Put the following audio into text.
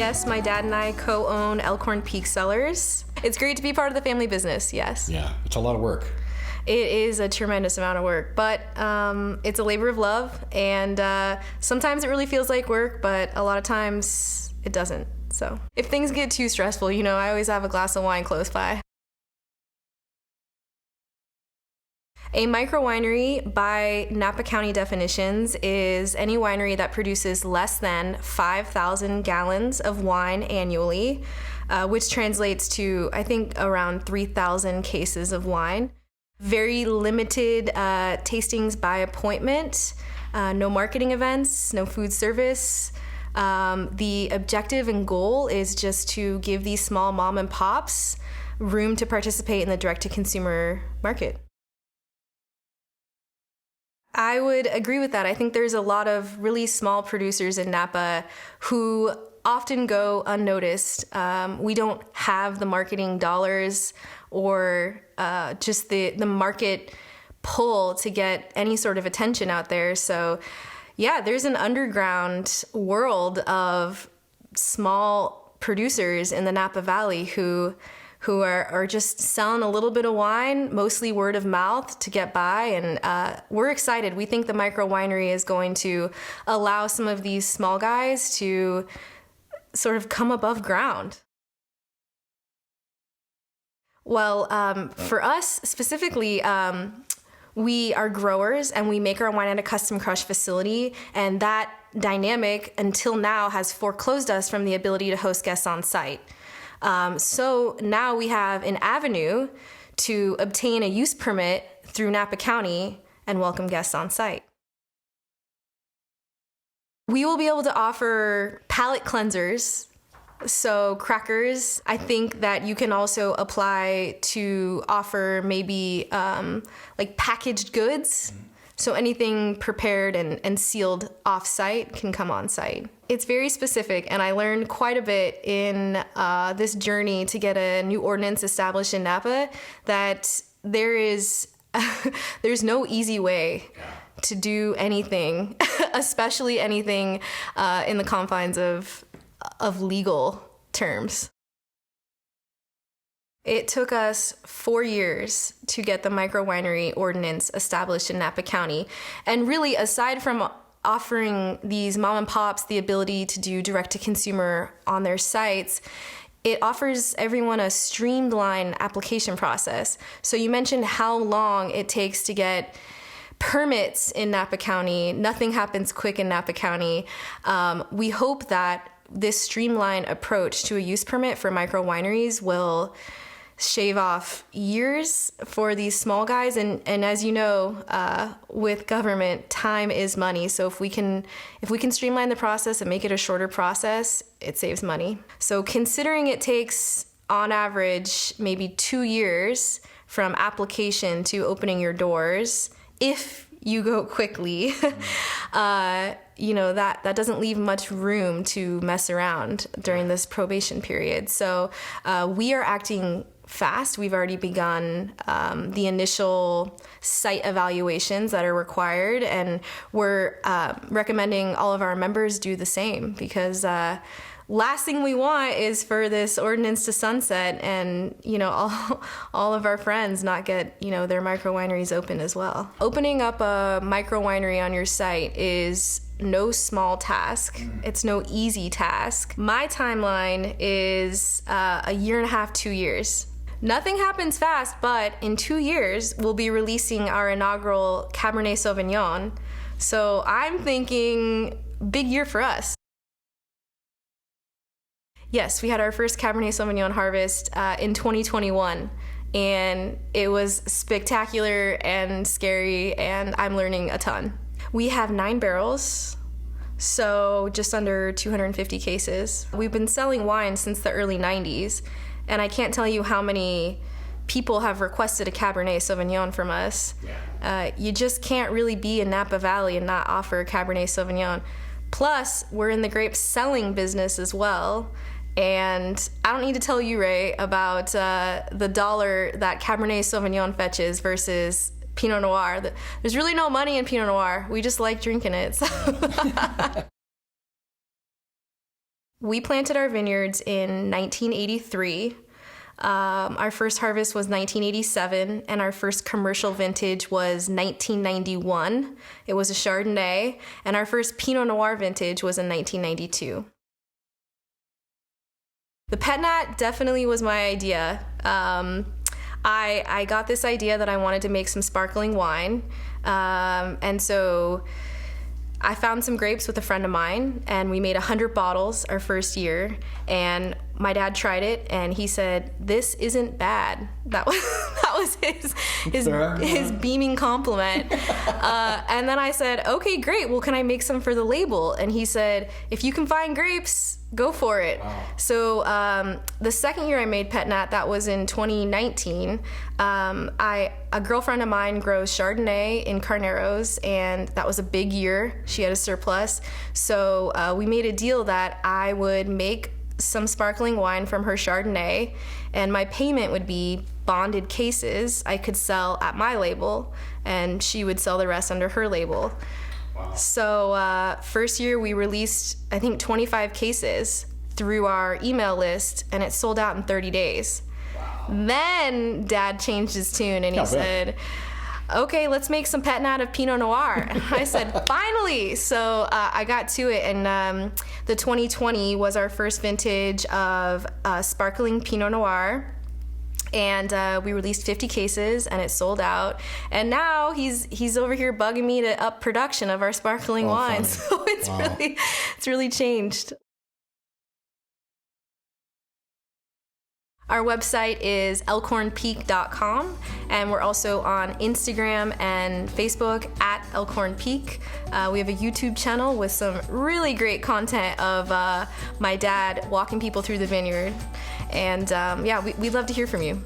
Yes, my dad and I co-own Elkhorn Peak Cellars. It's great to be part of the family business, yes. Yeah, it's a lot of work. It is a tremendous amount of work, but it's a labor of love, and sometimes it really feels like work, but a lot of times it doesn't. So if things get too stressful, I always have a glass of wine close by. A micro winery, by Napa County definitions, is any winery that produces less than 5,000 gallons of wine annually, which translates to, I think, around 3,000 cases of wine. Very limited tastings by appointment, no marketing events, no food service. The objective and goal is just to give these small mom and pops room to participate in the direct-to-consumer market. I would agree with that. I think there's a lot of really small producers in Napa who often go unnoticed. We don't have the marketing dollars or just the market pull to get any sort of attention out there. So yeah, there's an underground world of small producers in the Napa Valley who are just selling a little bit of wine, mostly word of mouth, to get by. And we're excited. We think the micro winery is going to allow some of these small guys to sort of come above ground. Well, for us specifically, we are growers and we make our wine at a custom crush facility. And that dynamic until now has foreclosed us from the ability to host guests on site. So now we have an avenue to obtain a use permit through Napa County and welcome guests on site. We will be able to offer palate cleansers, so crackers. I think that you can also apply to offer maybe like packaged goods. So anything prepared and sealed off-site can come on-site. It's very specific, and I learned quite a bit in this journey to get a new ordinance established in Napa that there's no easy way to do anything, especially anything in the confines of legal terms. It took us 4 years to get the micro winery ordinance established in Napa County. And really, aside from offering these mom and pops the ability to do direct to consumer on their sites, it offers everyone a streamlined application process. So you mentioned how long it takes to get permits in Napa County. Nothing happens quick in Napa County. We hope that this streamlined approach to a use permit for micro wineries will shave off years for these small guys. And as you know, with government, time is money. So if we can streamline the process and make it a shorter process, it saves money. So considering it takes on average maybe 2 years from application to opening your doors, if you go quickly, that doesn't leave much room to mess around during this probation period. So we are acting fast. We've already begun the initial site evaluations that are required, and we're recommending all of our members do the same, because last thing we want is for this ordinance to sunset and all of our friends not get their micro wineries open as well. Opening up a micro winery on your site is no small task. It's no easy task. My timeline is a year and a half, 2 years. Nothing happens fast, but in 2 years, we'll be releasing our inaugural Cabernet Sauvignon. So I'm thinking big year for us. Yes, we had our first Cabernet Sauvignon harvest in 2021, and it was spectacular and scary, and I'm learning a ton. We have 9 barrels, so just under 250 cases. We've been selling wine since the early 90s, and I can't tell you how many people have requested a Cabernet Sauvignon from us. You just can't really be in Napa Valley and not offer a Cabernet Sauvignon. Plus, we're in the grape selling business as well. And I don't need to tell you, Ray, about the dollar that Cabernet Sauvignon fetches versus Pinot Noir. There's really no money in Pinot Noir. We just like drinking it. So. We planted our vineyards in 1983. Our first harvest was 1987, and our first commercial vintage was 1991. It was a Chardonnay, and our first Pinot Noir vintage was in 1992. The Pet-Nat definitely was my idea. I got this idea that I wanted to make some sparkling wine, and so I found some grapes with a friend of mine, and we made 100 bottles our first year, and my dad tried it, and he said, "This isn't bad." That was his beaming compliment. And then I said, "Okay, great. Well, can I make some for the label?" And he said, "If you can find grapes, go for it." Wow. So the second year I made Pet-Nat, that was in 2019. A girlfriend of mine grows Chardonnay in Carneros, and that was a big year. She had a surplus. So we made a deal that I would make some sparkling wine from her Chardonnay, and my payment would be bonded cases I could sell at my label, and she would sell the rest under her label. Wow. So first year we released, I think, 25 cases through our email list, and it sold out in 30 days. Wow. Then Dad changed his tune, and he said, "Okay, let's make some Pet-Nat of Pinot Noir." And I said, "Finally!" So I got to it, and the 2020 was our first vintage of sparkling Pinot Noir. And we released 50 cases, and it sold out. And now he's over here bugging me to up production of our sparkling wine. So it's really changed. Our website is elkhornpeak.com, and we're also on Instagram and Facebook at Elkhorn Peak. We have a YouTube channel with some really great content of my dad walking people through the vineyard. And we'd love to hear from you.